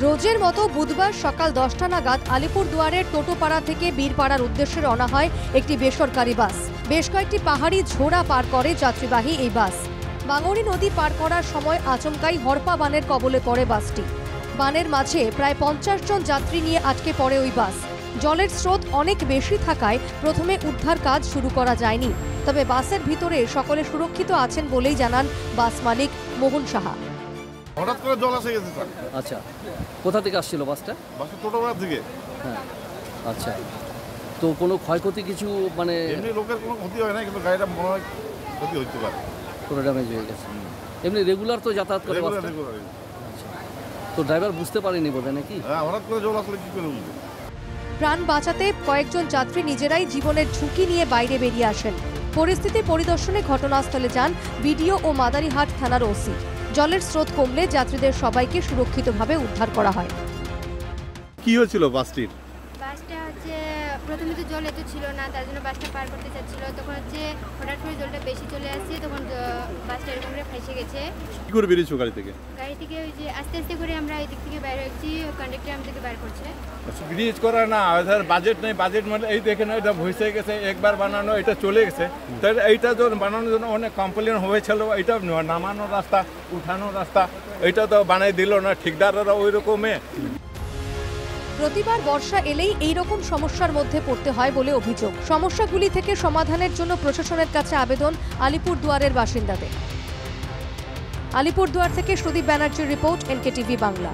রোজের মতো বুধবার সকাল 10টা নাগাদ আলিপুরদুয়ারের টোটোপাড়া থেকে বীরপাড়ার উদ্দেশ্যে রওনা হয় একটি বেসরকারি বাস। বেশ কয়েকটি পাহাড়ি ঝোড়া পার করে যাত্রীবাহী এই বাস। বাঙড়ি নদী পার করার সময় আচমকাই হরপা বানের কবলে পড়ে বাসটি। বানের মাঝে প্রায় 50 জন যাত্রী নিয়ে আটকে পড়ে ওই বাস। জলের স্রোত অনেক বেশি থাকায় প্রথমে উদ্ধার কাজ শুরু করা যায়নি, তবে বাসের ভিতরে সকলে সুরক্ষিত আছেন বলেই জানান বাস মালিক মোহন সাহা। হঠাৎ করে জল আসে গেছে স্যার। আচ্ছা, কোথা থেকে আসছিল বাসটা? বাসটা টোটোপাড়া থেকে। হ্যাঁ, আচ্ছা। তো কোনো ক্ষয়ক্ষতি কিছু মানে এমনি লোকের কোনো ক্ষতি হয় না, কিন্তু গাড়িটা মনে হয় ক্ষতি হতে পারে, পুরো ড্যামেজ হয়ে গেছে। এমনি রেগুলার তো যাতায়াত করে বাসটা? আচ্ছা, তো ড্রাইভার বুঝতে পারেনি বোধহয় নাকি? হ্যাঁ, হঠাৎ করে জল আসলে কি করে বুঝবে? প্রাণ বাঁচাতে কয়েকজন যাত্রী নিজেরাই জীবনের ঝুঁকি নিয়ে বাইরে বেরিয়ে আসেন। পরিস্থিতি পরিদর্শনে ঘটনাস্থলে যান বিডিও ও মাদারিহাট থানার ওসি। জলের স্রোত কমলে যাত্রীদের সবাইকে সুরক্ষিতভাবে উদ্ধার করা হয়। কি হয়েছিল বাসটির? বাসটা হচ্ছে প্রথমে তো জল এত ছিল না, তার জন্য বাসটা পার করতে চাচ্ছিল, তখন হচ্ছে হঠাৎ করে জলটা বেশি চলে আসছে, তখন বাসটা এরকম করে ফেসে গেছে। কি করে বেরিয়েছো গাড়ি থেকে? গাড়ি থেকে ওই যে আস্তে আস্তে করে আমরা এই দিক থেকে বাইরে হচ্ছি, কন্ডাক্টর আমাদেরকে বাইর করছে। ব্রিজ করা না, বাজেট নেই, বাজেট মানে এই দেখে না, এটা ভেসে গেছে, একবার বানানো, এটা চলে গেছে। তো এইটা জন্য বানানোর জন্য অনেক কমপ্লেন হয়েছিল, এটা নামানোর রাস্তা, উঠানোর রাস্তা, এটা তো বানাই দিল না ঠিকদাররা ওই রকমে। প্রতিবার বর্ষা এলেই এই রকম সমস্যার মধ্যে পড়তে হয় বলে অভিযোগ। সমস্যাগুলি থেকে সমাধানের জন্য প্রশাসনের কাছে আবেদন আলিপুরদুয়ারের বাসিন্দাদের। আলিপুরদুয়ার থেকে সুদীপ ব্যানার্জির রিপোর্ট, NKTV বাংলা।